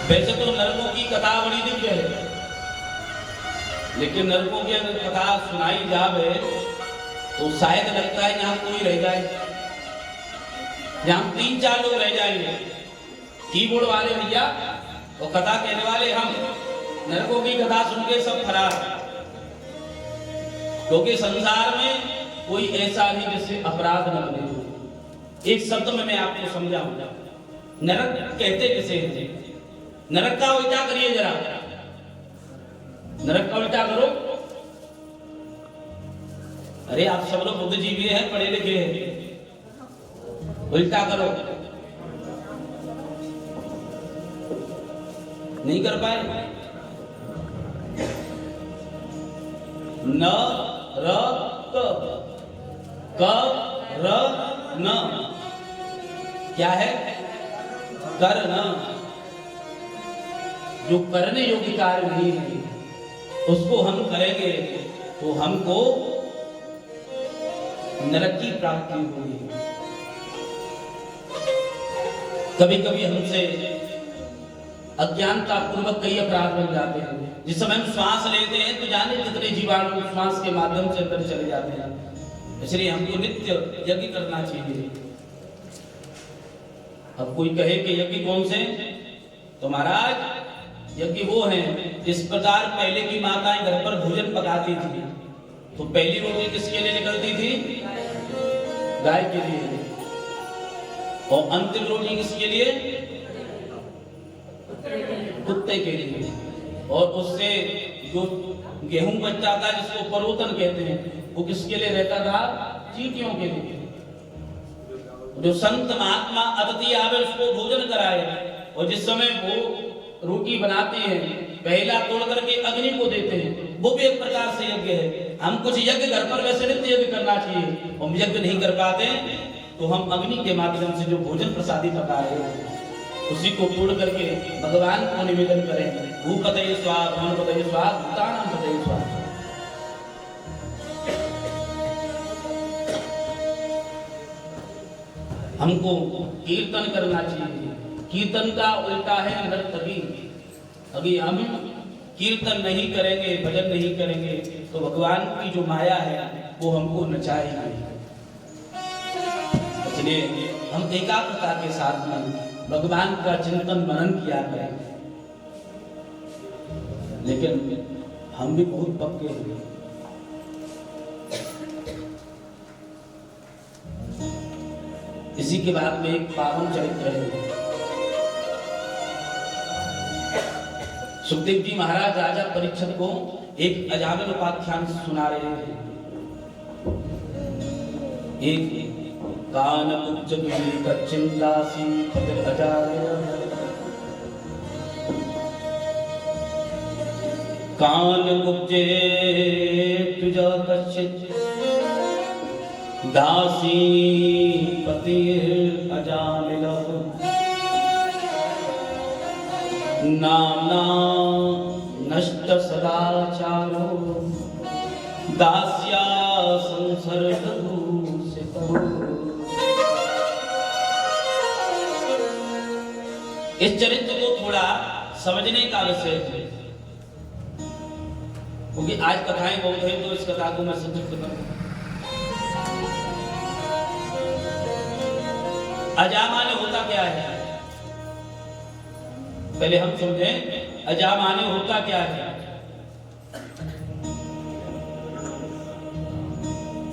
वैसे तो नरकों की कथा बड़ी दिव्य है, लेकिन नरकों की अगर कथा सुनाई जावे तो शायद लगता है यहाँ कोई रह जाए, यहाँ 3-4 लोग रह जाएंगे, कीबोर्ड वाले भैया और कथा कहने वाले हम। नरकों की कथा सुन के सब फरार, क्योंकि संसार में कोई ऐसा नहीं जिससे अपराध न बने। एक शब्द में मैं आपको समझाऊंगा, नरक कहते किसे हैं? नरक का उल्टा करिए जरा, नरक का उल्टा करो। अरे आप सब लोग बुद्धिजीवी हैं, पढ़े लिखे हैं, उल्टा करो। नहीं कर पाए? न र क र न क्या है? करना। जो करने योग्य कार्य नहीं है उसको हम करेंगे तो हमको नरक की प्राप्ति होगी। कभी कभी हमसे अज्ञानता पूर्वक कई अपराध बन जाते हैं। जिस समय हम श्वास लेते हैं तो जाने कितने जीवाणु श्वास के माध्यम से अंदर चले जाते हैं। इसलिए हमको नित्य यज्ञ करना चाहिए। अब कोई कहे कि यज्ञ कौन से? तो महाराज यज्ञ वो हैं जिस प्रकार पहले की माताएं घर पर भोजन पकाती थी तो पहली रोटी किसके लिए निकलती थी? गाय के लिए। और अंतिम रोटी किसके लिए? कुत्ते के लिए। और उससे जो गेहूं बचता था जिसको परोतन कहते हैं वो किसके लिए रहता था? चींटियों के लिए। जो संत महात्मा अतिथि आवे उसको भोजन कराए और जिस समय वो रोटी बनाते हैं पहला तोड़ करके अग्नि को देते हैं, वो भी एक प्रकार से यज्ञ है। हम कुछ यज्ञ घर पर वैसे नित्य यज्ञ करना चाहिए, हम यज्ञ नहीं कर पाते तो हम अग्नि के माध्यम से जो भोजन प्रसादी पका रहे हैं उसी को तोड़ करके भगवान को निवेदन करें। भूपतये स्वाहा, भुवनपतये स्वाहा, भूतानां पतये स्वाहा। हमको कीर्तन करना चाहिए। कीर्तन का उल्टा है नर्तकी। अभी हम कीर्तन नहीं करेंगे, भजन नहीं करेंगे तो भगवान की जो माया है वो हमको नचाएगी। इसलिए हम एकाग्रता के साथ में भगवान का चिंतन मनन किया करें। लेकिन हम भी बहुत पक्के हैं। इसी के बाद में एक पावन चरित्र है। सुखदेव जी महाराज राजा परीक्षित को एक अजामिल उपाख्यान सुना रहे थे। एक कान कुब्ज चिंतासी पतिल अजाय, कान कुब्जे तुझा कश्चित दासी पति अजामिल, नाना नष्ट सदाचारो दास्या संसर्ग दूषितो। इस चरित्र को थोड़ा समझने का विषय है, क्योंकि आज कथाएं बहुत है तो इस कथा को मैं संक्षिप्त करूंगा। अजा माने होता क्या है? पहले हम समझें अजा माने होता क्या है।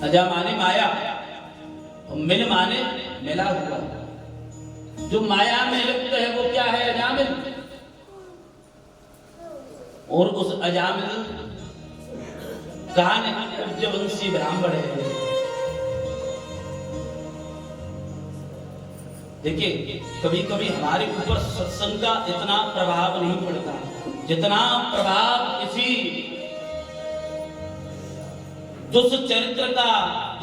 अजा माने माया, मिल माने मिला हुआ। जो माया में लिप्त है वो क्या है? अजामिल। और उस अजामिल कान कुब्जवंशी ब्राह्मण है। देखिए कभी कभी हमारे ऊपर सत्संग का इतना प्रभाव नहीं पड़ता जितना प्रभाव किसी दुष्चरित्र का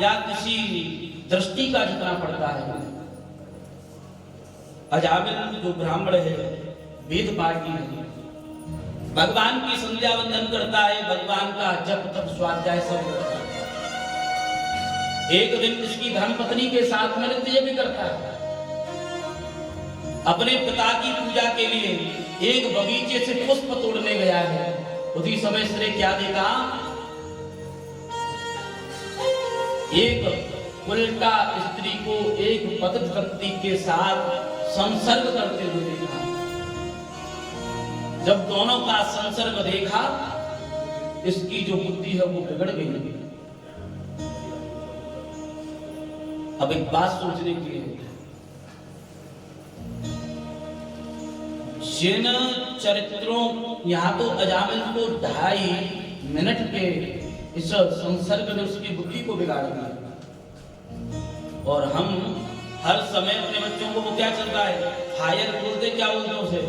या किसी दृष्टि का जितना पड़ता है। अजामिल जो ब्राह्मण है, वेद पाठी है, भगवान की संध्या वंदन करता है, भगवान का जप तप स्वाध्याय सब करता है। एक दिन इसकी धर्मपत्नी के साथ में नृत्य भी करता है। अपने पिता की पूजा के लिए एक बगीचे से पुष्प तोड़ने गया है। उसी समय इसने क्या देखा, एक उल्टा स्त्री को एक पतित व्यक्ति के साथ संसर्ग करते हुए देखा। जब दोनों का संसर्ग देखा, इसकी जो बुद्धि है वो बिगड़ गई। अब एक बात सोचने की है, जिन चरित्रों, यहाँ तो अजामिल को 2.5 मिनट के इस संसर्ग ने उसकी बुद्धि को बिगाड़ दिया। और हम हर समय अपने बच्चों को वो क्या चल रहा है, फायर बोलते, क्या बोलते हैं उसे,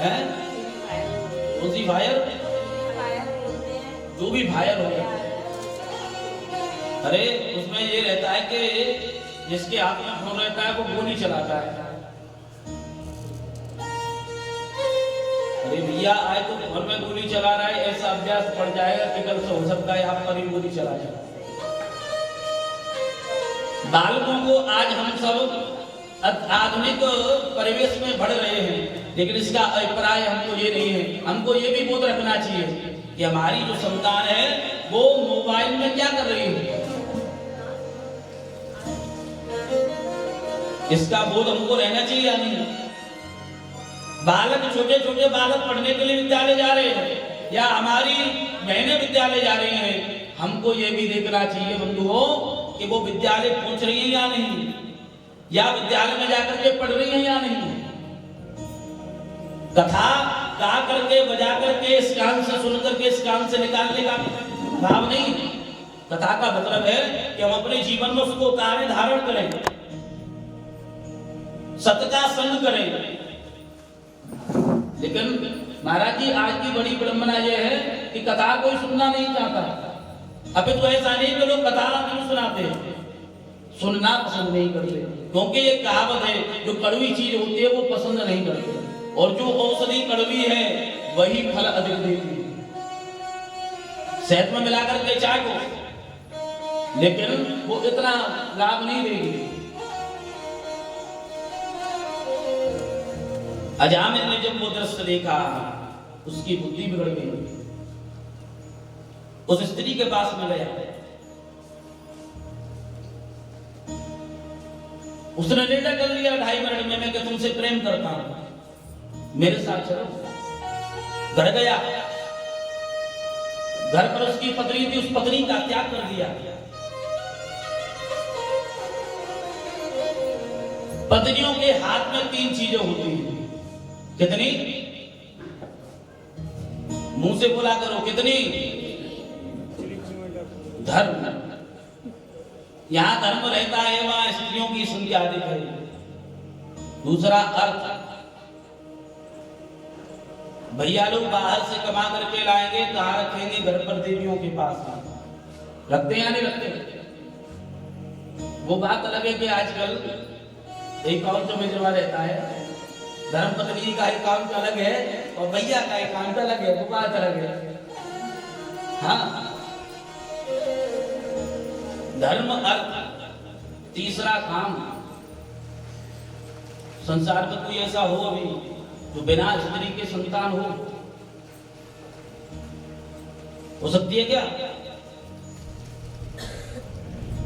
हैं उसी फायर, जो भी फायर हो गया। अरे उसमें ये रहता है कि जिसके हाथ में फोन रहता है वो गोली चलाता है। अरे भैया आज तो घर में गोली चला रहा है, ऐसा अभ्यास पड़ जाएगा कि कल से हो सकता है आप पर ही गोली चला जाए। बालकों को आज हम सब आधुनिक परिवेश में बढ़ रहे हैं, लेकिन इसका अभिप्राय हमको ये नहीं है। हमको ये भी बोध रखना चाहिए कि हमारी जो संतान है वो मोबाइल में क्या कर रही है, इसका बोध हमको रहना चाहिए या नहीं। बालक, छोटे छोटे बालक पढ़ने के लिए विद्यालय जा रहे हैं या हमारी बहनें विद्यालय जा रही हैं, हमको ये भी देखना चाहिए बंधुओं कि वो विद्यालय पहुंच रही है या नहीं, या विद्यालय में जाकर के पढ़ रही है या नहीं। कथा गा करके, बजा करके, इस कान से सुन करके इस कान से निकालने का भाव नहीं। कथा का मतलब है कि हम अपने जीवन में उसको उतारे, धारण करें, सत्य का संग करें। लेकिन महाराज जी आज की बड़ी विडंबना यह है कि कथा कोई सुनना नहीं चाहता। अभी तो ऐसा नहीं कि लोग कथा नहीं सुनाते, सुनना पसंद नहीं करते, क्योंकि ये कहावत है जो कड़वी चीज होती है वो पसंद नहीं करते, और जो औषधि कड़वी है वही फल अधिक देती है। शहद में मिलाकर के चाटो, लेकिन वो इतना लाभ नहीं देगी। अजामिल ने जब वो दृश्य देखा, उसकी बुद्धि बिगड़ गई। उस स्त्री के पास में गया, उसने निर्णय कर लिया 2.5 मिनट में मैं कि तुमसे प्रेम करता हूं, मेरे साथ चलो। घर गया, घर पर उसकी पत्नी थी, उस पत्नी का त्याग कर दिया। पत्नियों के हाथ में 3 चीजें होती हैं। कितनी? मुंह से बोला करो, कितनी? धर्म। यहां धर्म रहता है, वहां स्त्रियों की संख्या अधिक है। दूसरा अर्थ, भैया लोग बाहर से कमा करके लाएंगे, कहां रखेंगे? घर पर देवियों के पास। रखते या नहीं रखते? वो बात अलग है कि आजकल अकाउंट में जमा रहता है, धर्म पत्नी का अकाउंट अलग है और भैया का अकाउंट अलग है, वो बात अलग है। हाँ, धर्म अर्थ। तीसरा काम, संसार में कोई ऐसा हो अभी जो बिना स्त्री के संतान हो सकती है क्या?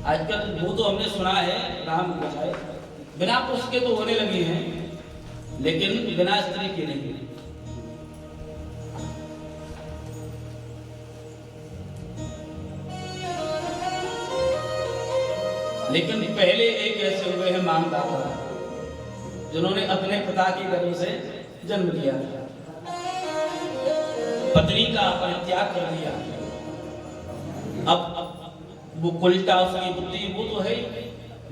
आजकल वो तो हमने सुना है, राम बचाए, बिना पुरुष के तो होने लगी हैं, लेकिन बिना स्त्री के नहीं। लेकिन पहले एक ऐसे हुए हैं मानदाता, जिन्होंने अपने पिता की गर्भ से जन्म लिया, पत्नी का परित्याग कर दिया। अब वो उल्टा उसकी बुद्धि वो तो है,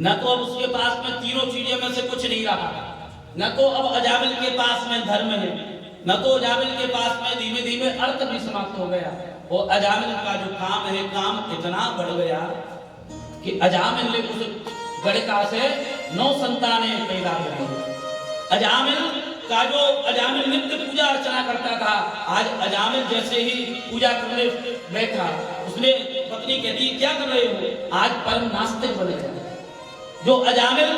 न तो अब उसके पास में तीनों चीजें में से कुछ नहीं रहा, न तो अब अजामिल के पास में धर्म है, न तो अजामिल के पास में धीमे धीमे अर्थ भी समाप्त हो गया। और अजामिल का जो काम है, काम इतना बढ़ गया कि अजामिल ने उस गणिका से 9 संतानें पैदा करी। अजामिल का जो अजामिल नित्य पूजा अर्चना करता था, आज अजामिल जैसे ही पूजा करने बैठा, उसने पत्नी कहती क्या कर रहे हो? आज परम नास्तिक बन गया। जो अजामिल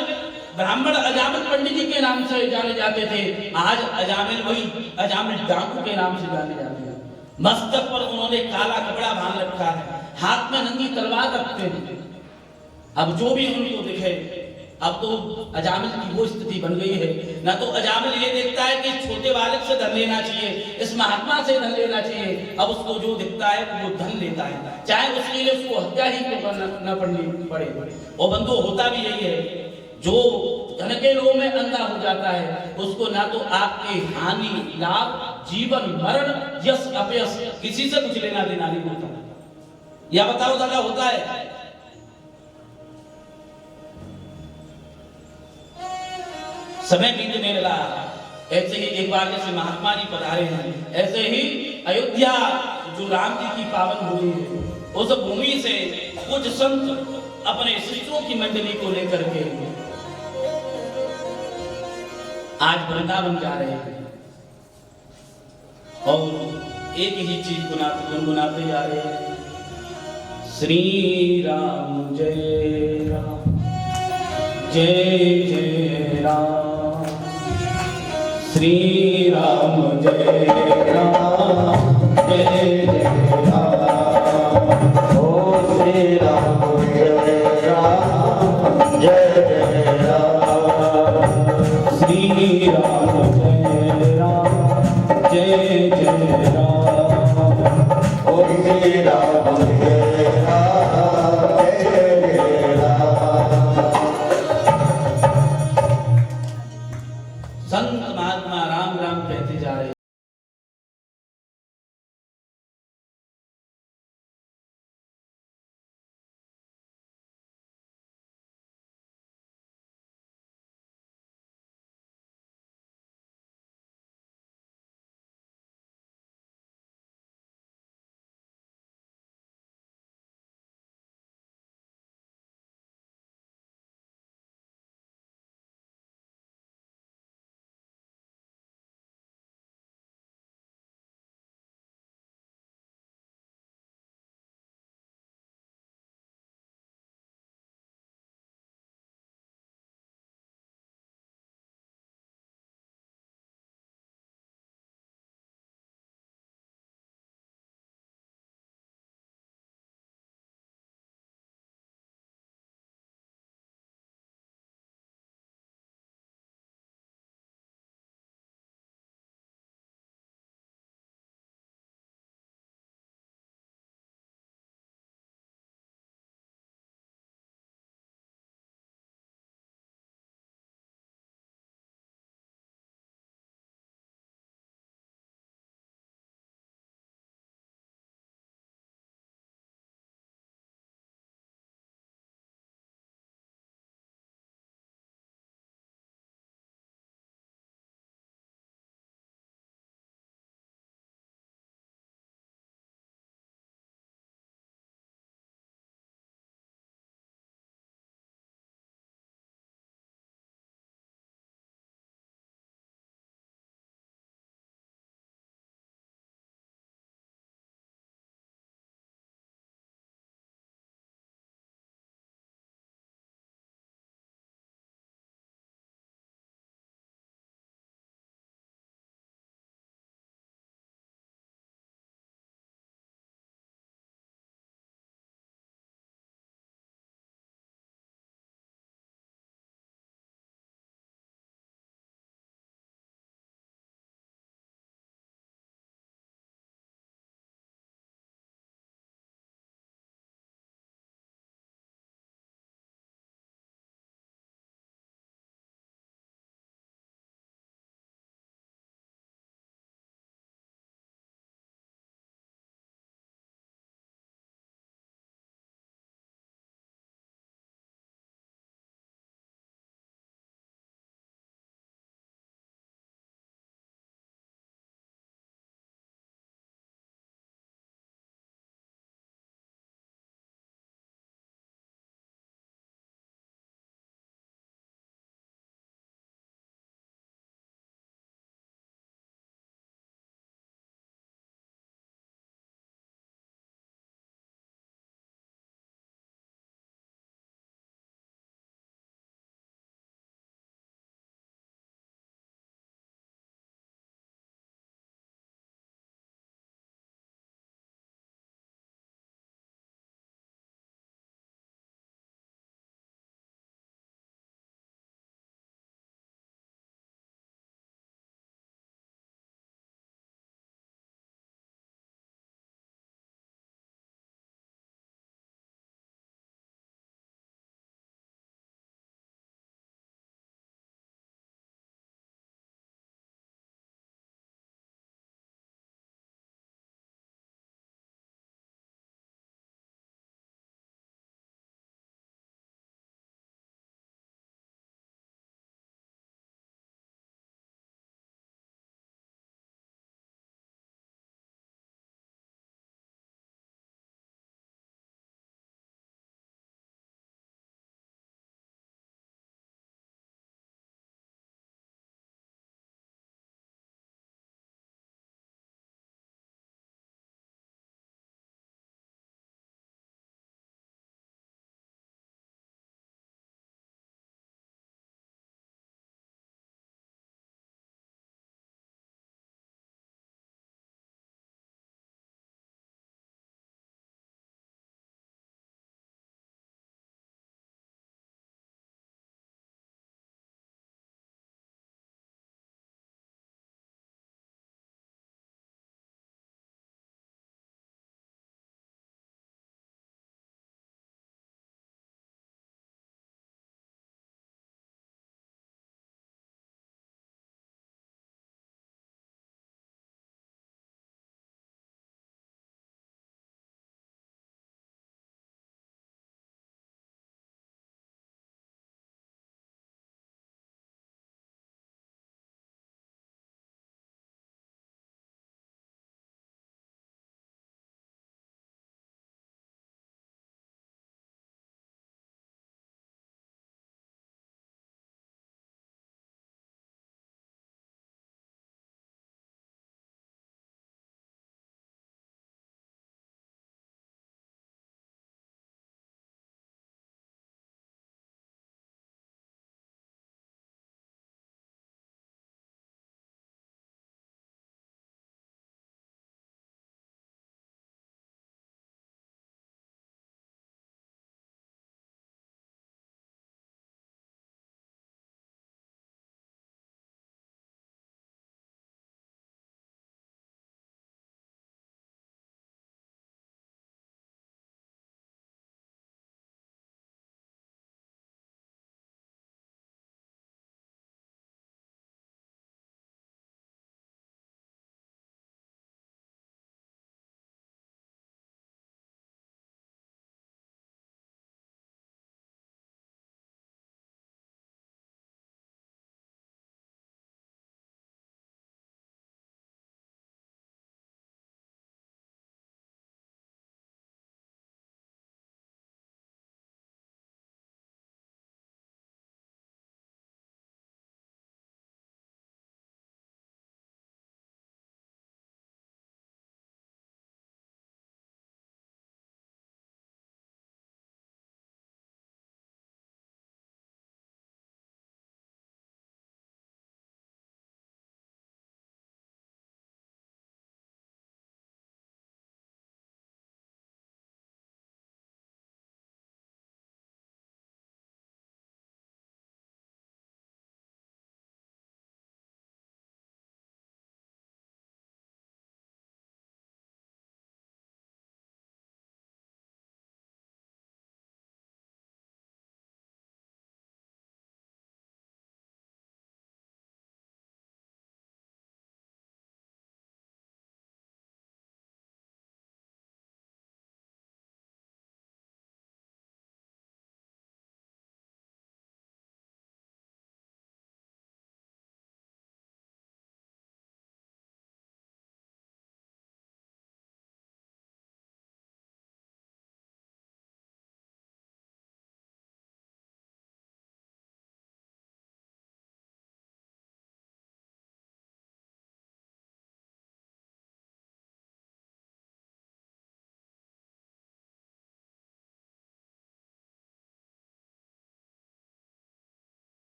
ब्राह्मण अजामिल पंडित जी के नाम से जाने जाते थे, आज अजामिल वही अजामिल डाकू के नाम से जाने जाते हैं। मस्तक पर उन्होंने काला कपड़ा बांध रखा है, हाथ में नंगी तलवार रखते हैं। अब जो भी उनको दिखे, अब तो अजामिल की वो स्थिति बन गई है, ना तो अजामिल ये देखता है कि छोटे बालक से धन लेना चाहिए, इस महात्मा से धन लेना चाहिए, अब उसको जो दिखता है वो धन लेता है, चाहे उसके लिए उसको हत्या ही न करनी पड़े। और बंधु होता भी यही है, जो धन के लोभ में अंधा हो जाता है उसको ना तो आपके हानि लाभ जीवन मरण यश अपयश किसी से कुछ लेना देना नहीं होता। या बताओ दादा, होता है? समय बीतने लगा, ऐसे ही एक बार जैसे महात्मा जी पधारे हैं, ऐसे ही अयोध्या जो राम जी की पावन भूमि है, उस भूमि से कुछ संत अपने शिष्यों की मंडली को लेकर के आज वृंदावन जा रहे हैं और एक ही चीज गुनगुनाते जा रहे हैं, श्री राम जय राम जय जय राम, श्री राम जय राम जय जय राम, ओ श्री राम जय राम जय जय राम, श्री राम जय राम जय जय राम, ओ श्री राम जय राम जय जय राम। संत महात्मा राम राम कहते जा रहे।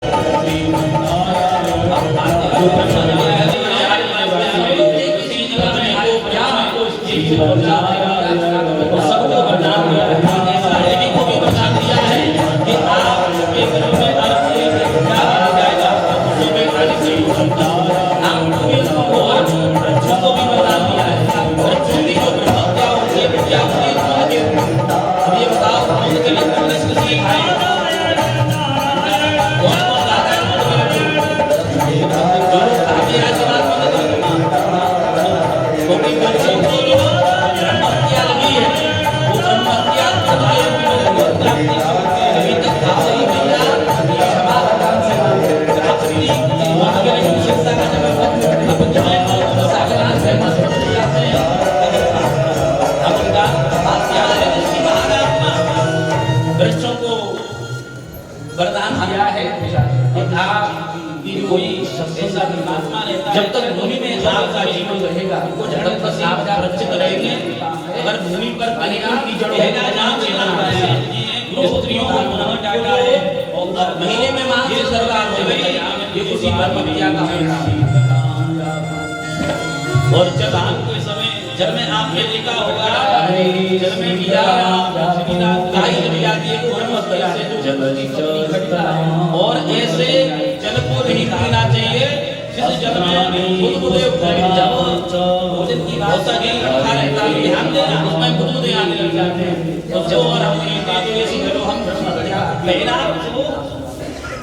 सबको वरदान दिया है, देवी को भी वरदान दिया है कि आपके घर में आपसे क्या आ जाएगा, सुबह खाली से आपको भी और बच्चों को भी वरदान दिया है। बच्चों की जो ब्रह्मत्या होती है क्या होती है? अब ये बताओ कौन के लिए कौन किसको सिखाए? कौन कौन गाता है? जो आगे आज बात बंद कर क्योंकि बच्चों को जो ब्रह्मत्या लगी है वो ब्रह्मत्या प्रदाय की प्राप्ति अभी तक आपसे ही भैया ये समाधान से अपनी मन के लिए शिक्षा का जब अब जब सागरान से मत जाते हैं अब उनका बात क्या है जिसकी महारात्मा बच्चों को वरदान दिया है कि आप कि कोई ऐसा परमात्मा रहता है जब तक भूमि में आपका जीवन रहेगा जब तक आप सुरक्षित रहेंगे। अगर भूमि पर अनेकों की जड़ रहेगा जहाँ जीवन है स्त्रियों को पुनः डाला है और महीने में मां से सरकार हो गई ये उसी परमत्या का है। और जब आपके समय जब में आपने देखा होगा जब में किया गाय जब जाती है ब्रह्मत्या से और ऐसे जल को नहीं पीना चाहिए जिस जल में बुदबुदे जब भोजन की भाषा के रखा रहता है ध्यान देना उसमें बुदबुदे आने लग जाते हैं तो जो और हम ऐसी जलो हम ब्रह्मत्या पहला जो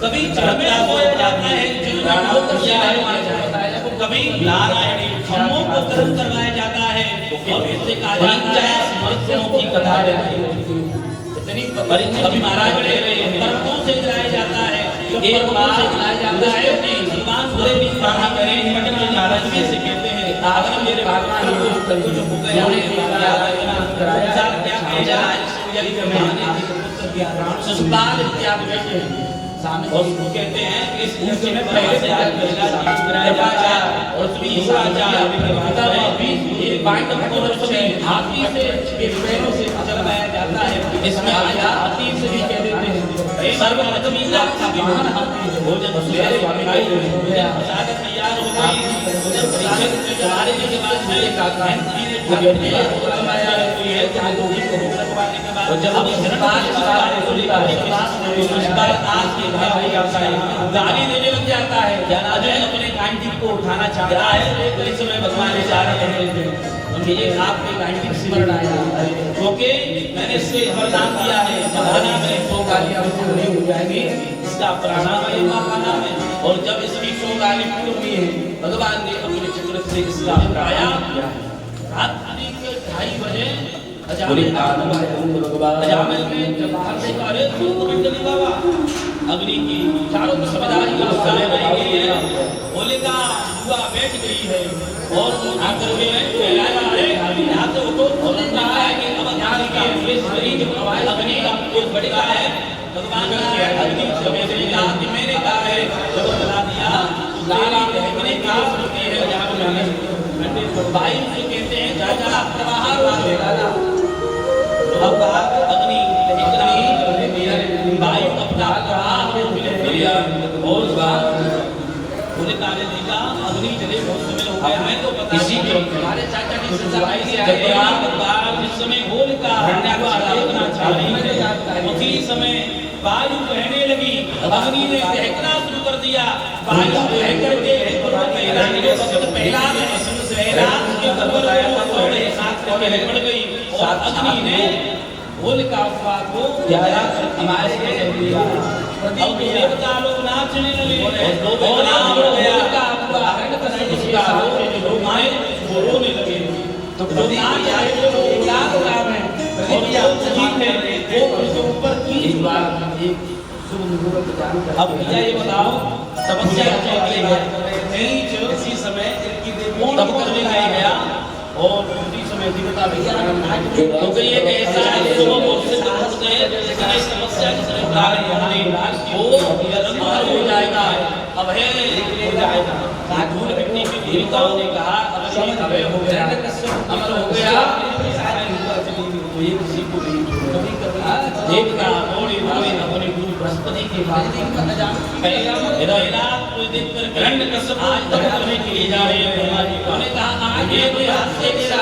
कभी जल में हो जाता है जल में होकर जाने वाला है कभी नारायणी हमों को कर्म करवाया जाता है और ऐसे कहा जाता है स्मृतियों की कथा रहती है इतनी कभी महाराज ले रहे हैं कर्मों से गिराया जाता है एक बार से गिराया जाता है कि भगवान बुरे भी प्राणी करें निमंत्रण के नाराज में से कहते हैं आगे मेरे भगवान को कुछ हो गया कराया क्या किया जली के माने पुत्र की प्राण सुस्ताल इत्यादि कहते हैं सामने और वो कहते हैं कि इस ऊंचे में पहले से गिराया जाता है और उसमें राजा भी एक बाइंड को रखते हैं हाथी से के पैरों से चलवाया जाता है इसमें राजा हाथी से भी कह देते हैं सर्वप्रथमीला का विमान हाथी है भोजन मेरे भाई हो गया प्रसाद तैयार हो गई भोजन प्रसाद चढ़ाने के बाद मेरे काका वो व्यक्ति को लगाया कोई है क्या लोग को लगवाने के बाद और जब हम शरण को लेकर नमस्कार आज के भाई आता है गाली देने लग जाता है जाना जो है अपने गांधी को उठाना चाहता है लेकिन इस समय भगवान ने जा रहे हैं उनके ये आपके गांधी स्मरण आया क्योंकि मैंने इससे वरदान दिया है महाना में सो गालियां पूरी हो जाएंगी इसका प्राणायाम का नाम है और जब इसकी सो गाली पूरी हुई है भगवान ने अपने चक्र से इसका प्राणायाम किया है रात्रि के 2:30 बजे अजामिल में जब बाहर से अरे मंडली बाबा अग्नि की चारों तरफ समझदारी का समय बनाई गई है होलिका हुआ बैठ गई है और आकर के कहलाया अरे यहाँ से उठो बोल रहा है कि अब यहाँ का ये शरीर जो आवाज अग्नि का एक बढ़िया है भगवान का अग्नि समय कहा कि मैंने कहा है जब बता दिया लाला कहने का होती है जहाँ पे भाई से कहते हैं राजा प्रवाह राजा अब अग्नि वायु अपना और बोले कार्य देखा अग्नि जले बहुत समय हो गया है तो पता इसी के हमारे चाचा की सगाई से आए जिस समय होलिका देखना चाह उसी समय वायु बहने लगी अग्नि ने दहकना शुरू कर दिया वायु बह करके पहला के साथ पड़ गई और अग्नि ने होलिका को हमारे अब देवता लोग नाचने लगे और होलिका रोने लगे तो नाच आए तो लाख काम है वो उसके ऊपर की बात अब भैया ये बताओ तपस्या इसी समय तब करने गया और उसी समय देवता भी क्योंकि ये ऐसा है सुबह बहुत से तपस गए लेकिन इस समस्या के समय वो धर्म हो जाएगा अब है हो जाएगा साधुल व्यक्ति की देवताओं ने कहा अब ये हो गया अमर हो गया तो ये किसी को नहीं कभी देवता थोड़ी अपने गुरु बृहस्पति के बाद को देख कर हिरण्यकश्यप आज तक नहीं किए जा रहे हैं। उन्होंने कहा आज ये कोई हाथ से मेरा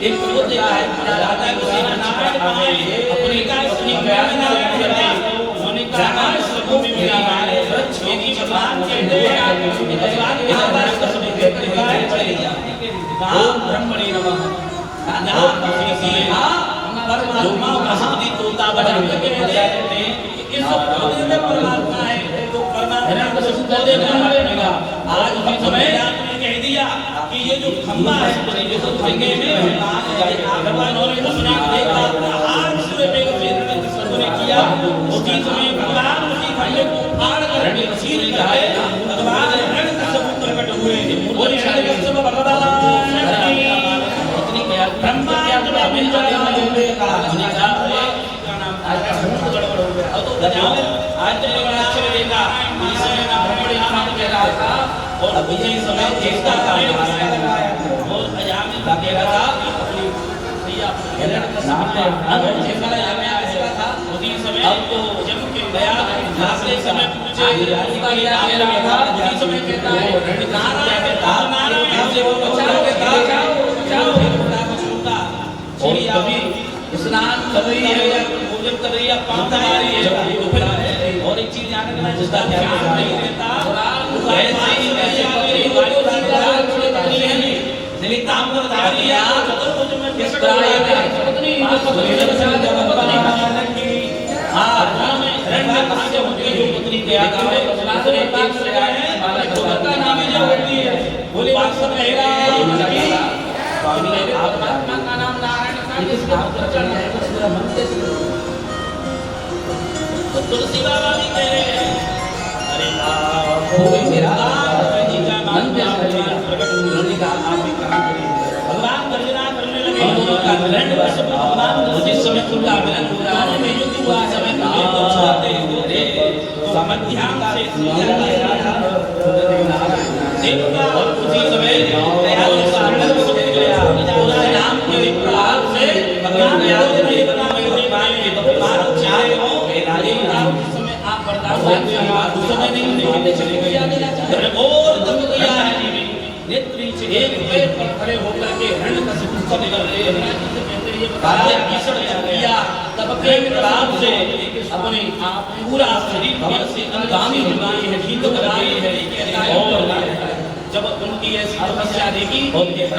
एक क्रोध देता है राजा को सेना नारायण पाए अपने का स्त्री बयान करते उन्होंने कहा सबों में मेरा मारे मेरी भगवान कहते हैं भगवान के बारे में सब कहते हैं ओम ब्रह्मणे नमः नाम किसी परमात्मा महादी तोता बना के कहते हैं इस पौधे में परमात्मा है तो परमात्मा को पौधे में रहेगा। आज भी समय आपने कह दिया कि ये जो खंबा है जो खंबे में भगवान ने स्नान देखा हाथ से बेग ने किया उसी समय भगवान उसी खंबे को फाड़ करके चीर है भगवान हिरण्यकश्यप प्रकट हुए और हिरण्यकश्यप भगवान ब्रह्मा में आज बड़ा आश्चर्य देखा और विजय समय देखता था और अजामिल कह रहा था उसी समय अब तो जब गया नाचते समय पूछे उसी समय कहता है नारायण से वो बचाओ और कभी स्नान कर रही है या भोजन कर रही है पाँव दबा रही है तो फिर और एक चीज याद रखना जिसका ध्यान नहीं देता ऐसे ही काम कर रही है किस तरह पत्नी गया बोले परमात्मा का नाम नारायण तो तुलसी बाबा भी कह रहे हैं अरे मेरा जी का नाम प्रकट होने का आप भी काम करिए। भगवान गर्जना करने लगे भगवान जिस समय उनका मिलन हुआ में युद्ध हुआ समय ध्यान से देखा और उसी समय नाम के प्रभाव से भगवान समय आप बर्दाश्त समय नहीं चले गए और दम गया है नेत्री से एक पैर पर खड़े होकर के हिरण्यकश्यप को निकल रहे हैं ये बताया ईश्वर किया तब के प्रभाव से अपने पूरा शरीर भर से अंगामी बीमारी है ठीक कर रही है और जब उनकी ऐसी तपस्या देखी ब्रह्मदेव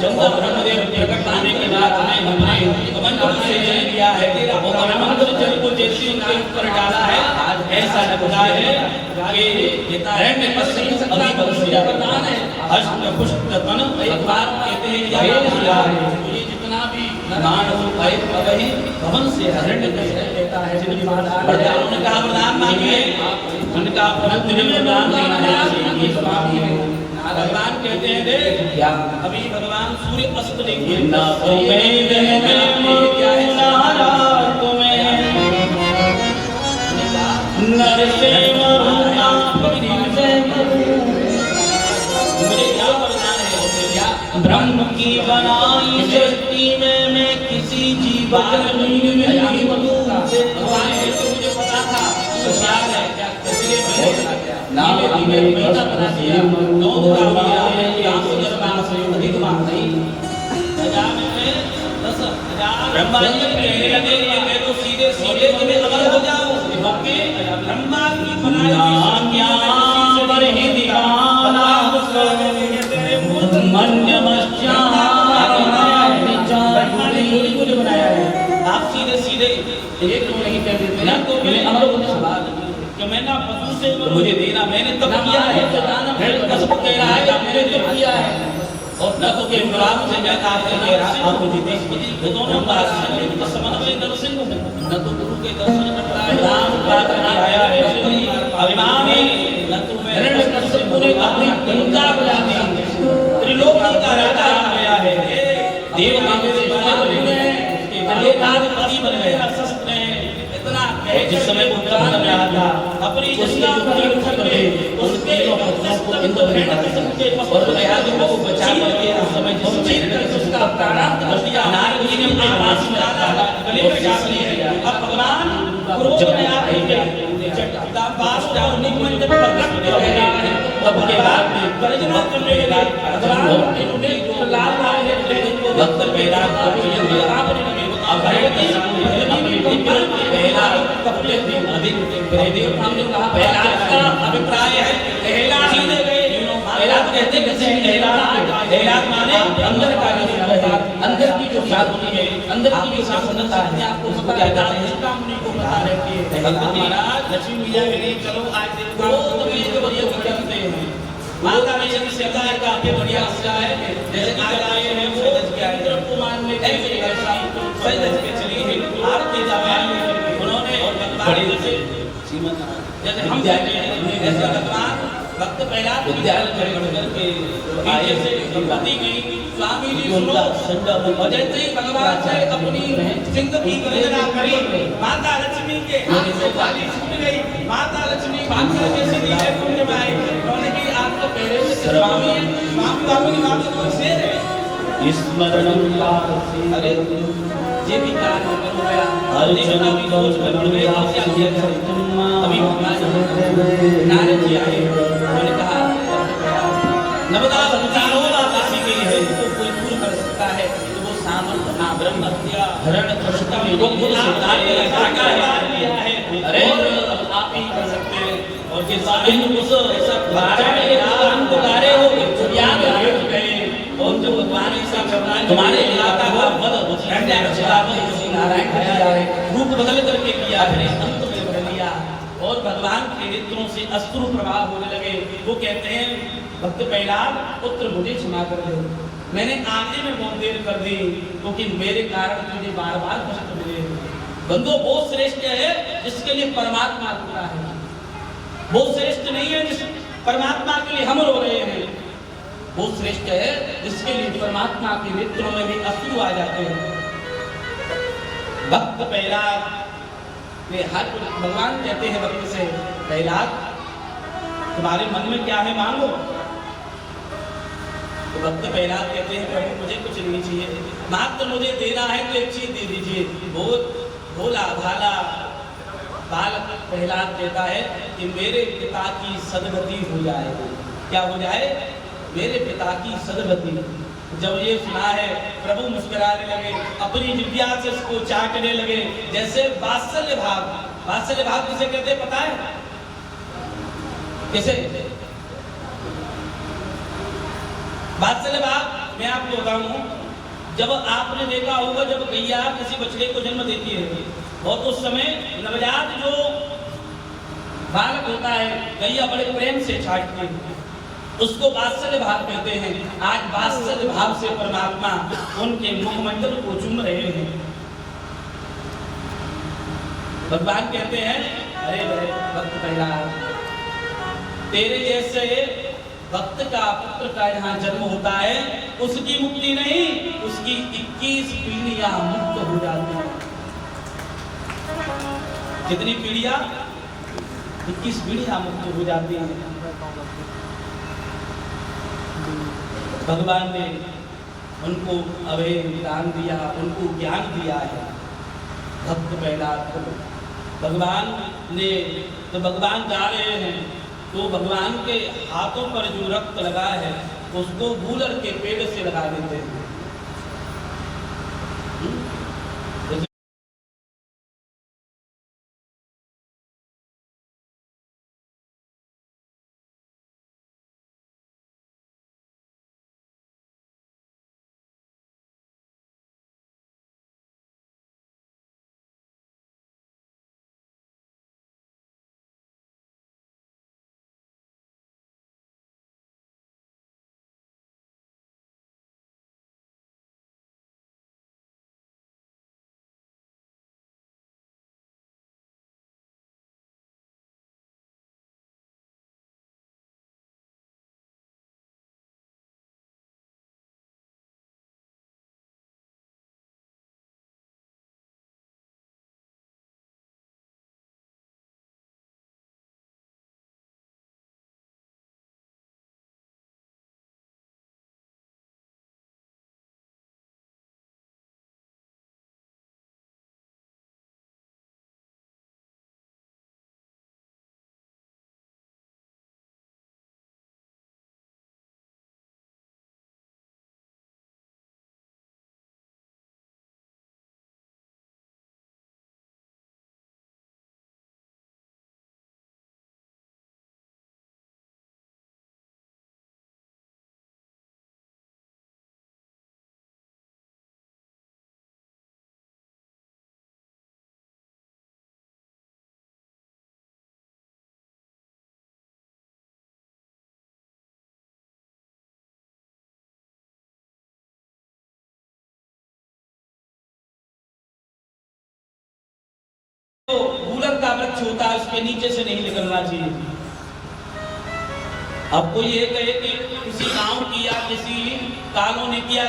चंद्र ब्रह्मदेव प्रकट होने के बाद हमने कमंडल से जल लिया है वो कमंडल जल को जैसे उनके ऊपर डाला है आज ऐसा लगता है कि हिरण्यकश्यप अभी बंसिया प्रदान है अष्ट पुष्ट तन एक बार कहते हैं कि ये जितना भी मानव है वही भवन से हिरण्यकश्यप लेता है जिनकी वरदान ने कहा वरदान मांगिए उनका वरदान भगवान कहते हैं देख क्या अभी भगवान सूर्य अस्त देखिए ना क्या है तुम्हें नर से मरुना मुझे क्या वरदान है क्या ब्रह्म की बनाई सृष्टि में मैं किसी जीवन में भगवान से मुझे पता था तो क्या है क्या नाम में बेटा बना दिया नौ का दिया है काम दरबार से अधिक बात नहीं हजार में 10,000 ब्रह्मा जी कहने लगे ये कह तो सीधे सीधे तुम्हें अमर हो जाओ क्योंकि ब्रह्मा की बनाई पर ही दीवाना तेरे मन ब्रह्मा ने मुझे बनाया है आप सीधे सीधे एक नहीं कह देते ना तो मैं अमर हो जाऊंगा कि मैं ना पशु से मुझे देना मैंने तब किया है हिरण्यकश्यप कह रहा है मैंने तब किया है और न तो के प्रभाव से मैं आपसे कह रहा आप मुझे देश ये दोनों बात समन्वय दर्शन न तो गुरु के दर्शन करता है राम बात आया है अभिमानी न तो मैं हिरण्यकश्यप ने अपनी गंगा बजा दी त्रिलोकी का राजा आया है देव माते से बात हो गए ये पति बन गए शस्त्र इतना जिस समय उत्तरायण में आया था अपनी जस्ता की उठक में उसके इंद्र हिरण्यकश्यप के और प्रयाग को बचा करके उस समय जिस समय उसका प्रारंभ कर दिया नारद जी ने आवाज में आया गले में डाल दिया। अब भगवान क्रोध में आके बास और निगमन जब प्रकट रहे तब के बाद गर्जना करने लगे। भगवान इन्होंने जो लाल लाए हैं भक्त पैदा आपने अब भगवती पहला कपले अधिक पहला का अभिप्राय है पहला सीधे गए पहला कहते पहला माने अंदर का अंदर की जो बात होती है अंदर की जो शासनता है आपको पता है इसका मुनि को पता रहती है महाराज लक्ष्मी मैया के लिए चलो आज देखो तुम्हें जो बढ़िया करते हैं माता ने जब सेवा का आपके बढ़िया अच्छा है जैसे आज आए हैं वो इंद्र को मानने के लिए ऐसा सही के चली है आपके जवान उन्होंने बड़े से श्रीमंत जैसे हम जाते हैं ऐसा भगवान भक्त पहला विद्यालय करके आए से गणपति गई स्वामी जी सुनो और जैसे ही भगवान से अपनी सिंह की गर्जना करी माता लक्ष्मी के हाथ से थाली छूट गई माता लक्ष्मी भागकर के सीधी से कुंड में आई उन्होंने कि आप तो पहले से स्वामी हैं स्वामी बाबू की बात तो शेर है स्मरणम अरे ये भी कार्य हो गया अर्जुन को करुणा अभी नारद जी आए उन्होंने कहा नवदा भक्तियों माता सी गई है तो कोई पूर्ण कर सकता है तो वो सामर्थ ब्रह्म हत्या हरण कृष्ण वो खुद सिद्धार्थ ने साकार किया है अरे आप ही कर सकते हैं और के सारे उस ऐसा भगवान को गारे हो याद गए और जो भगवान ऐसा तुम्हारे इलाका का वध नारायण किया है रूप बदल करके किया है अंत में बदल लिया और भगवान के नेत्रों से अश्रु प्रवाह होने लगे वो कहते हैं भक्त प्रहलाद पुत्र मुझे क्षमा कर दे मैंने आगे में बहुत देर कर दी क्योंकि मेरे कारण तुझे बार बार कष्ट मिले बंधु वो श्रेष्ठ है जिसके लिए परमात्मा रुका है वो श्रेष्ठ नहीं है जिस परमात्मा के लिए हम रो रहे हैं वो श्रेष्ठ है जिसके लिए परमात्मा के नेत्रों में भी अश्रु आ जाते हैं भक्त प्रहलाद ने हर भगवान कहते हैं भक्त से प्रहलाद तुम्हारे मन में क्या है मांगो तो भक्त प्रहलाद कहते हैं प्रभु मुझे कुछ नहीं चाहिए मात्र मुझे देना है तो एक चीज दे दीजिए बहुत भोला भाला बालक प्रहलाद कहता है कि मेरे पिता की सदगति हो जाए क्या हो जाए मेरे पिता की सदगति जब ये सुना है प्रभु मुस्कुराने लगे अपनी जिह्वा से उसको चाटने लगे जैसे वात्सल्य भाव किसे कहते हैं पता है कैसे वात्सल्य भाव मैं आपको बताऊं जब आपने देखा होगा जब गैया किसी बछड़े को जन्म देती है और उस समय नवजात जो बालक होता है गैया बड़े प्रेम से छाटती है उसको वात्सल्य भाव कहते हैं आज वात्सल्य भाव से परमात्मा उनके मुखमंडल को चूम रहे हैं भगवान कहते हैं अरे भक्त प्रहलाद तेरे जैसे भक्त का पुत्र का यहाँ जन्म होता है उसकी मुक्ति नहीं उसकी 21 पीढ़ियां मुक्त हो जाती हैं कितनी पीढ़ियां 21 पीढ़ियां मुक्त हो जाती हैं भगवान ने उनको अभय दान दिया उनको ज्ञान दिया है भक्त प्रहलाद को भगवान ने तो भगवान जा रहे हैं तो भगवान के हाथों पर जो रक्त लगा है उसको गूलर के पेड़ से लगा देते हैं गूलर का वृक्ष होता है उसके नीचे से नहीं निकलना चाहिए। अब कोई ये कहे कि किसी गांव की या किसी कॉलोनी की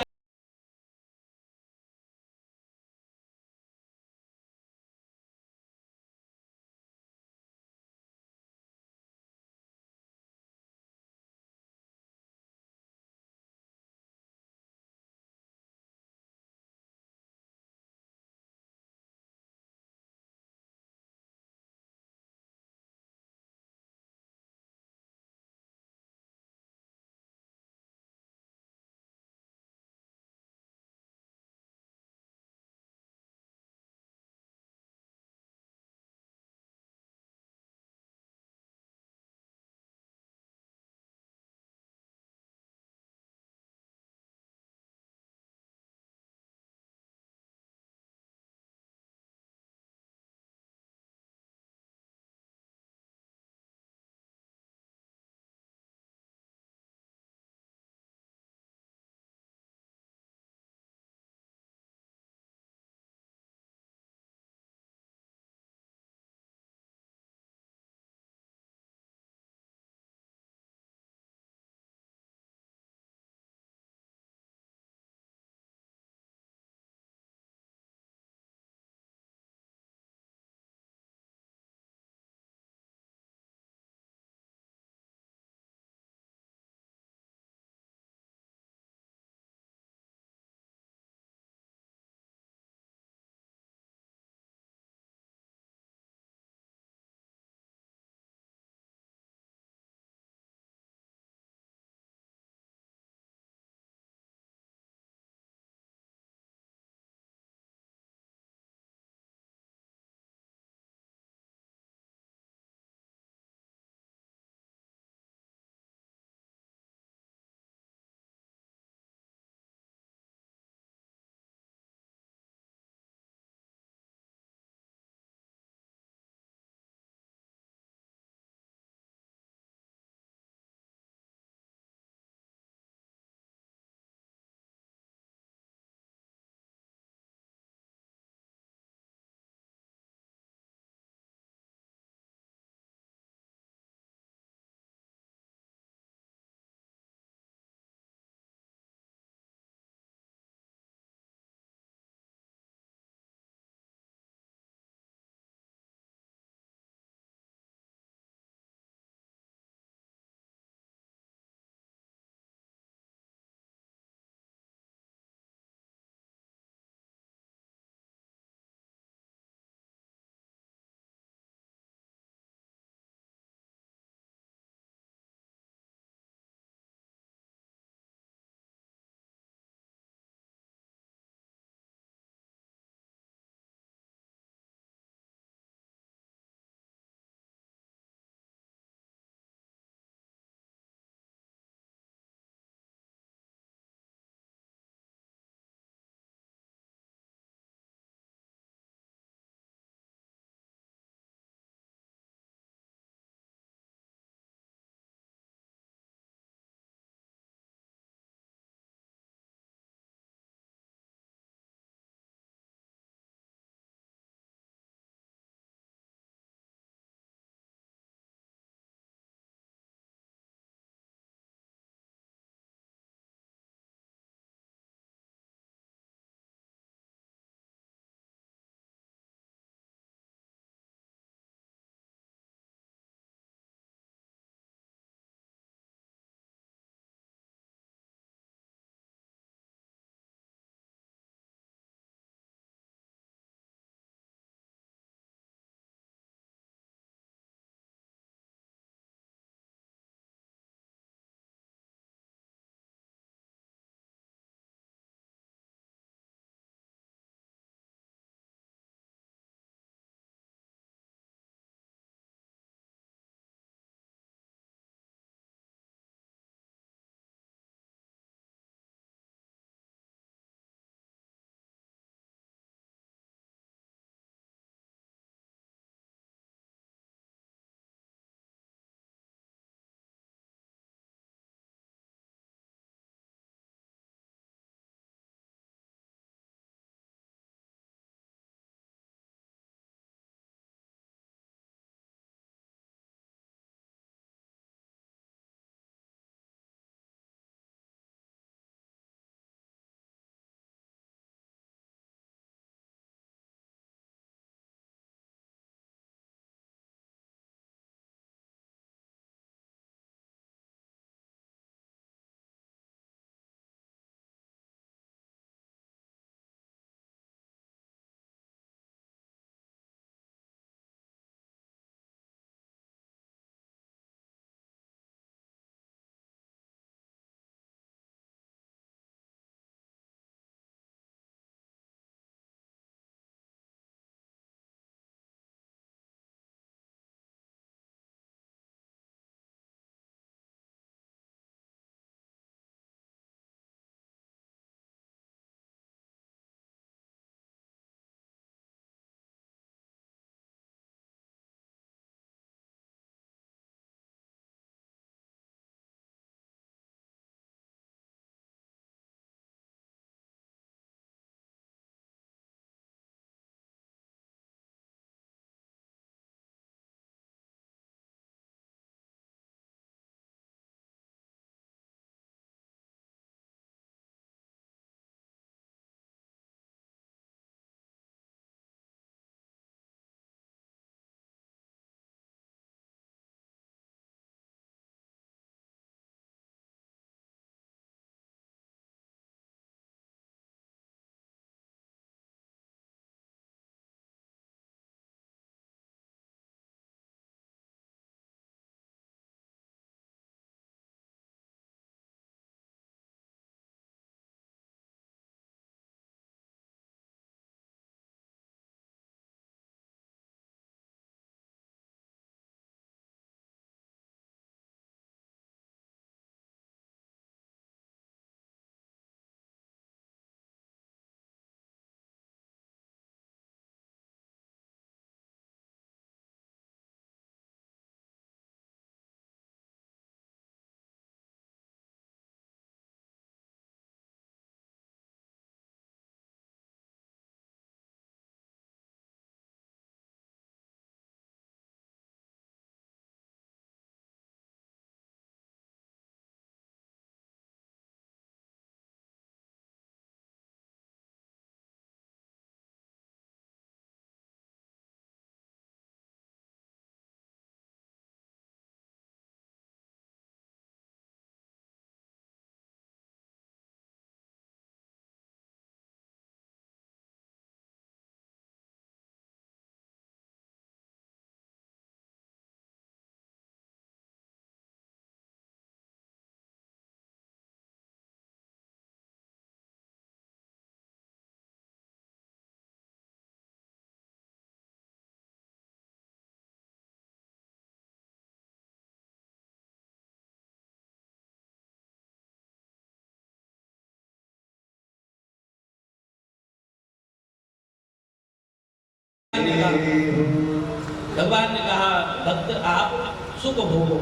भगवान ने कहा भक्त आप सुख भोगो,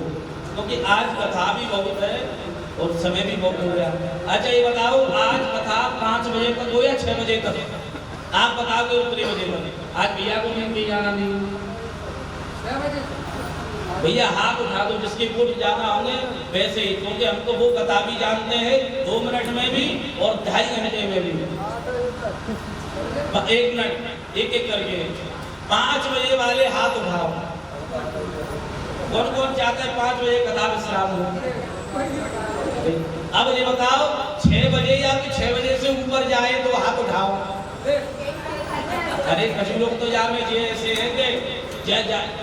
क्योंकि आज कथा भी बहुत है और समय भी बहुत हो गया। अच्छा ये बताओ आज कथा 5 बजे तक हो या 6 बजे तक? आप बताओगे उतने बजे तक। आज भैया को नहीं जाना नहीं, भैया हाथ उठा दो जिसके वोट ज्यादा होंगे वैसे ही, क्योंकि हम तो वो कथा भी जानते हैं 2 मिनट में भी और 2.5 घंटे में भी। 1 मिनट एक एक करके 5 बजे वाले हाथ उठाओ। कौन कौन चाहता है 5 बजे कथा विश्राम हो? अब ये बताओ 6 बजे या कि 6 बजे से ऊपर जाए तो हाथ उठाओ। अरे कुछ लोग तो जा में ऐसे है कि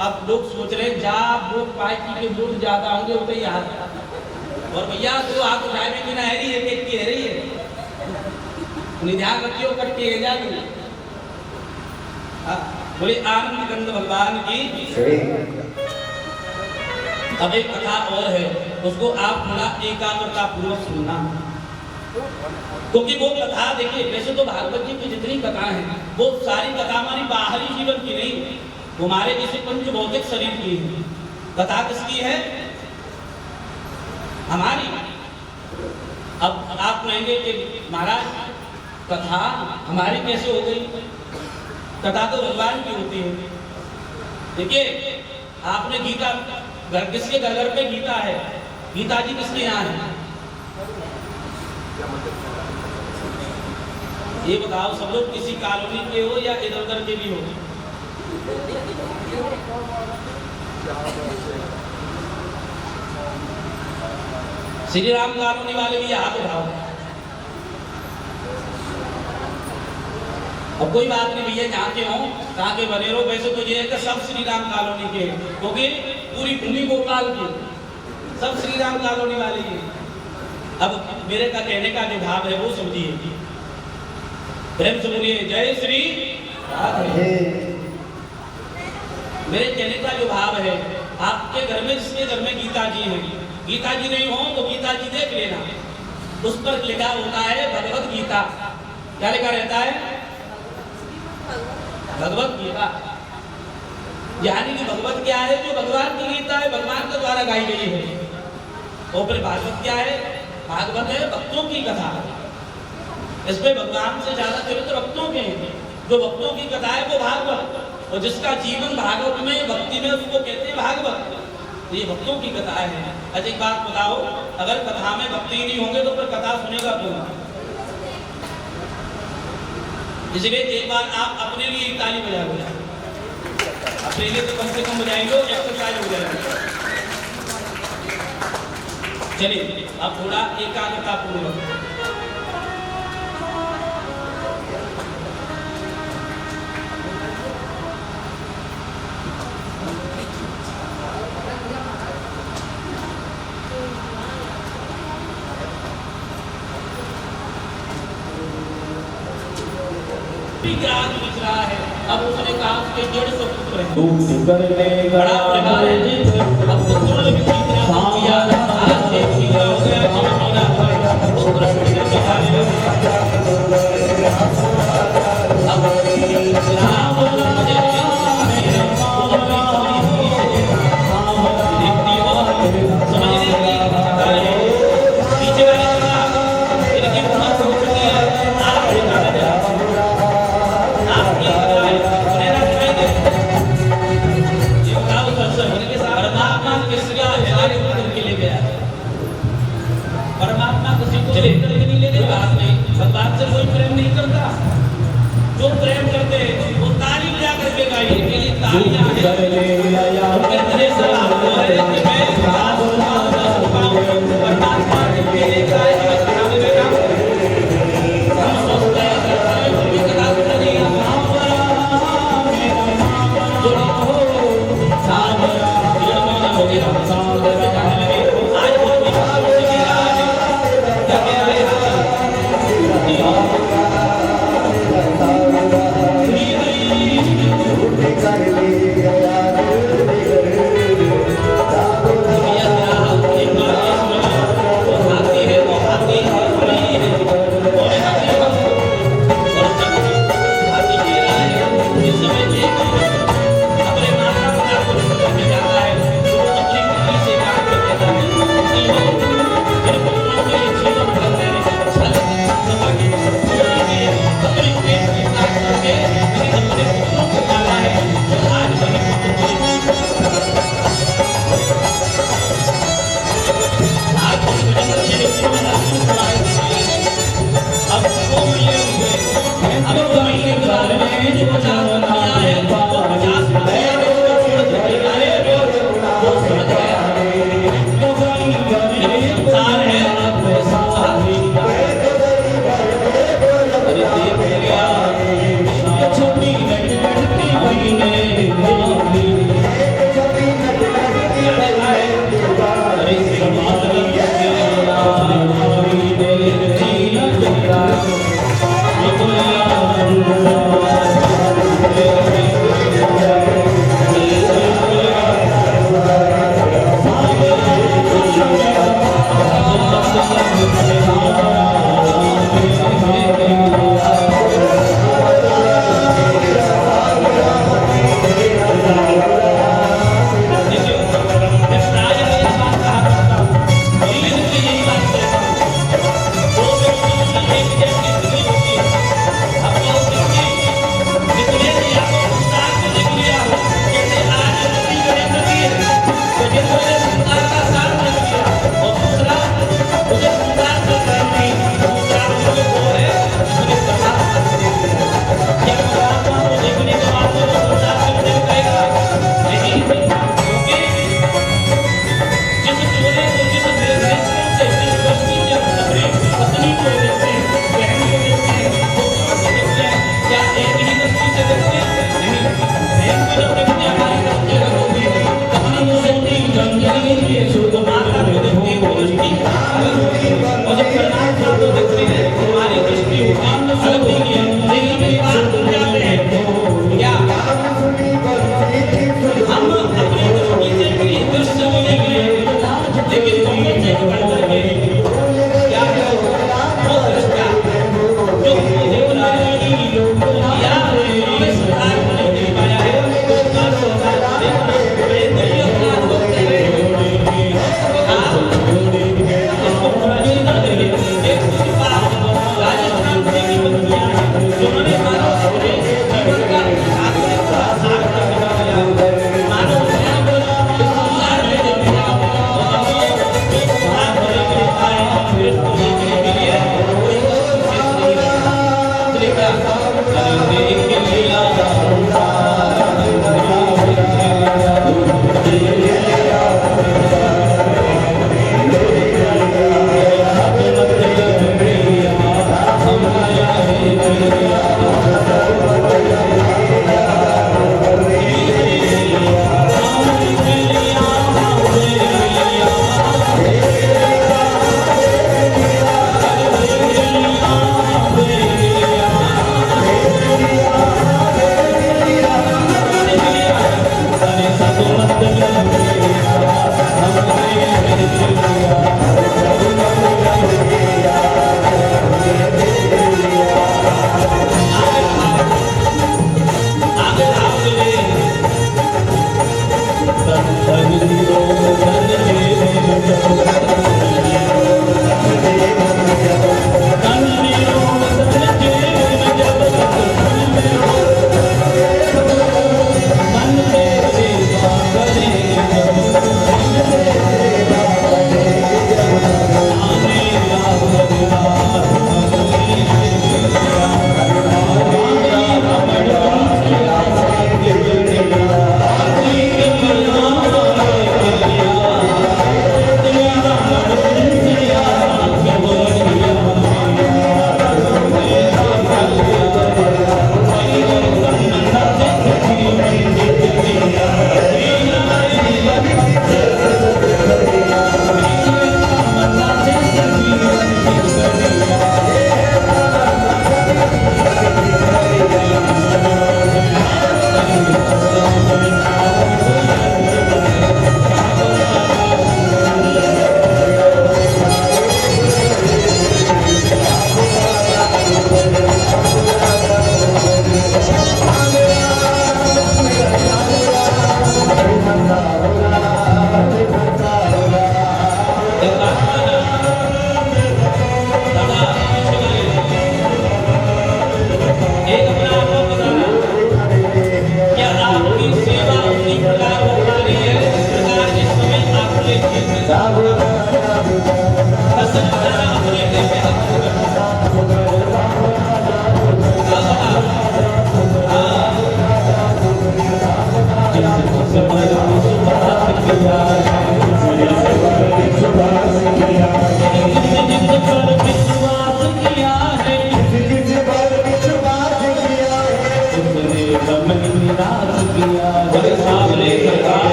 अब लोग सोच रहे जा वोट पार्टी के वोट ज्यादा होंगे उतने ही हाथ। और भैया तो हाथ उठाए में बिना है रही है, एक की है रही है, ध्यान रखियो कट्टी है जाएगी। बोले आनंद कंद भगवान की। अब एक कथा और है, उसको आप थोड़ा एकाग्रता पूर्वक सुनना, क्योंकि वो कथा देखिए वैसे तो भागवत जी की जितनी कथा है वो सारी कथा हमारी बाहरी जीवन की नहीं, हमारे इस पंच भौतिक शरीर की है। कथा किसकी है? हमारी। अब आप कहेंगे कि महाराज कथा हमारी कैसे हो गई? कथा तो भगवान की होती है। देखिए आपने गीता घर किसके घर पे गीता है? गीता जी किसके यहाँ है? ये बताओ सब लोग किसी कॉलोनी के हो या इधर उधर के भी हो? श्री राम कॉलोनी वाले भी हाथ उठाओ। अब कोई बात नहीं भैया जहाँ के हो कहाँ के बने रहो, वैसे तो ये है कि सब श्री राम कॉलोनी के, क्योंकि पूरी भूमि गोपाल की सब श्री राम कॉलोनी वाले ही। अब मेरे का कहने का जो भाव है वो समझिए, प्रेम से बोलिए जय श्री राधे। मेरे कहने का जो भाव है, आपके घर में जिसके घर में गीता जी है, गीता जी नहीं हो तो गीता जी देख लेना, उस पर लिखा होता है भगवत गीता। क्या लिखा रहता है? भगवत गीता। यानी कि भगवत क्या है? जो भगवान की गीता है, भगवान के द्वारा गाई गई है। और फिर भागवत क्या है? भागवत है भक्तों की कथा। इसमें भगवान से ज्यादा चरित्र भक्तों के हैं। जो भक्तों की कथा है वो भागवत, और जिसका जीवन भागवत में भक्ति में उसको कहते हैं भागवत। ये भक्तों की कथा है। अच्छा एक बात बताओ, अगर कथा में भक्ति नहीं होंगे तो फिर कथा सुनेगा कौन? इसलिए एक बार आप अपने लिए ताली बजा दो, अपने लिए तो कम से कम बजाएंगे, एक्सरसाइज हो जाएगा। चलिए अब थोड़ा एकाग्रता पूर्वक ज्ञान बिच रहा है। अब उसने कहा उसके 150 पुत्र हैं, बड़ा परिवार है जी। अब पुत्रों ने भी सीख रहा किया, आज एक सीखा हो गया कि मीना पुत्र के बारे में अब राम मुझे देखती हो समझने की पीछे वाले इनकी उम्र हो चुकी है, आप दिखाने जा परमात्मा किसी को चले करके नहीं ले बात नहीं। भगवान से कोई प्रेम नहीं करता, जो प्रेम करते वो ताली बजा करके गाइए, के लिए तालियां हैं। कितने सलाम हो रहे कि मैं परमात्मा के लिए गाय कथा में बैठा हम सोचते हैं कि हमें भी कथा सुन रही है जो हो सावरा निर्मल हो गया सावरा जाने लगे। आज बहुत विश्वास से रहा है क्या कह रहे हैं कर ले गया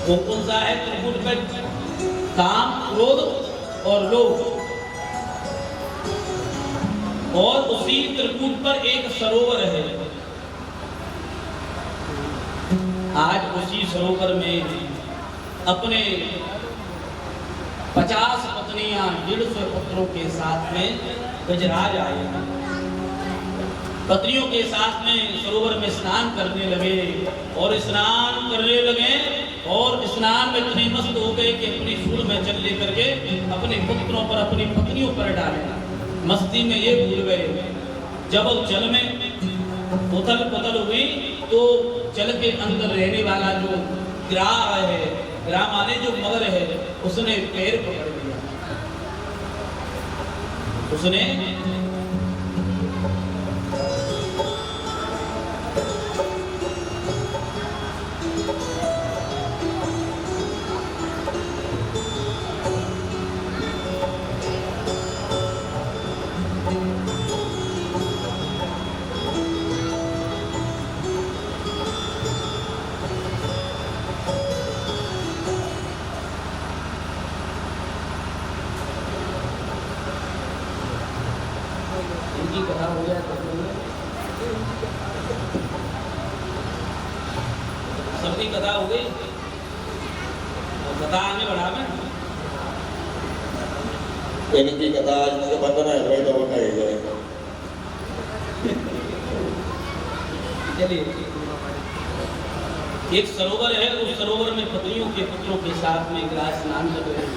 वो कौन सा है त्रिपुट पे? काम, क्रोध और लोभ। और उसी त्रिपुट पर एक सरोवर है। आज उसी सरोवर में अपने 50 पत्नियां 150 पुत्रों के साथ में गजराज आए। पत्नियों के साथ में सरोवर में स्नान करने लगे और स्नान करने लगे और स्नान में इतने मस्त हो गए कि अपनी सूंड में जल लेकर के अपने पुत्रों पर अपनी पत्नियों पर डाले। मस्ती में ये भूल गए। जब जल में उथल पुथल हुई तो जल के अंदर रहने वाला जो ग्राह है, ग्राह माने जो मगर है, उसने पैर पकड़ लिया। उसने इनकी कथा हो जाए तो सबकी कथा हो गई। कथा आगे बढ़ा में इनकी कथा जिसके बंधन है वही तो बताई जाए। चलिए, एक सरोवर है, उस सरोवर में पत्नियों के पुत्रों के साथ में ग्रास स्नान कर रहे हैं।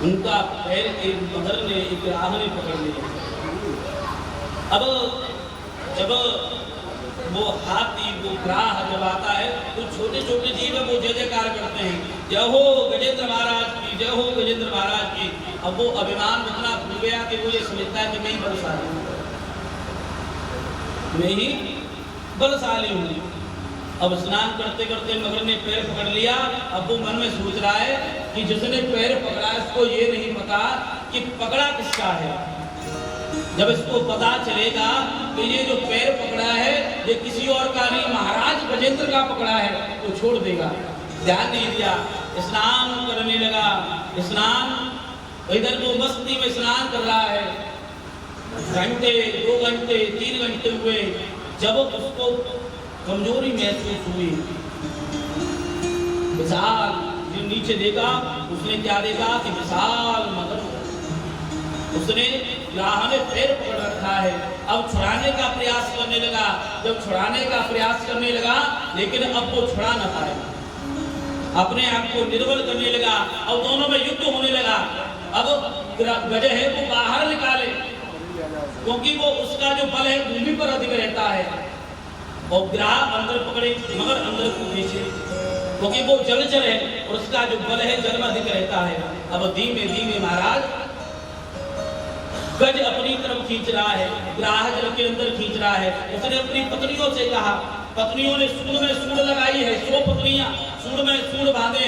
उनका पैर एक मगर ने, एक ग्राह ने पकड़ लिया। अब जब वो हाथी, वो ग्राह जब आता है तो छोटे छोटे जीव वो जय जयकार करते हैं, जय हो गजेंद्र महाराज की, जय हो गजेंद्र महाराज की। अब वो अभिमान इतना भूल गया कि वो ये समझता है कि मैं ही बलशाली हूँ, मैं ही बलशाली हूँ। अब स्नान करते करते मगर ने पैर पकड़ लिया। अब वो मन में सोच रहा है कि जिसने पैर पकड़ा उसको ये नहीं पता कि पकड़ा किसका है। जब इसको पता चलेगा कि ये जो पैर पकड़ा है ये किसी और का नहीं, महाराज गजेंद्र का पकड़ा है, तो छोड़ देगा। ध्यान नहीं दिया, स्नान करने लगा। स्नान इधर जो मस्ती में स्नान कर रहा है, घंटे 2 घंटे 3 घंटे हुए। जब उसको कमजोरी महसूस हुई, विशाल जो नीचे देखा, उसने क्या देखा कि विशाल मगर उसने ग्राह ने पैर पकड़ रखा है। अब छुड़ाने का प्रयास करने लगा। जब छुड़ाने का प्रयास करने लगा लेकिन अब वो छुड़ा न पाए, अपने आप को निर्बल करने लगा। अब दोनों में युद्ध होने लगा। अब गजे है वो बाहर निकाले, क्योंकि वो उसका जो बल है भूमि पर अधिक रहता है, और ग्राह अंदर पकड़े मगर अंदर को खींचे, क्योंकि वो जलचर है और उसका जो बल है जल में अधिक रहता है। अब धीमे धीमे महाराज गज अपनी तरफ खींच रहा है, ग्राह जल के अंदर खींच रहा है। उसने अपनी पत्नियों से कहा, पत्नियों ने सूंड में सूंड लगाई है, 100 पत्नियां सूंड में सूंड बांधे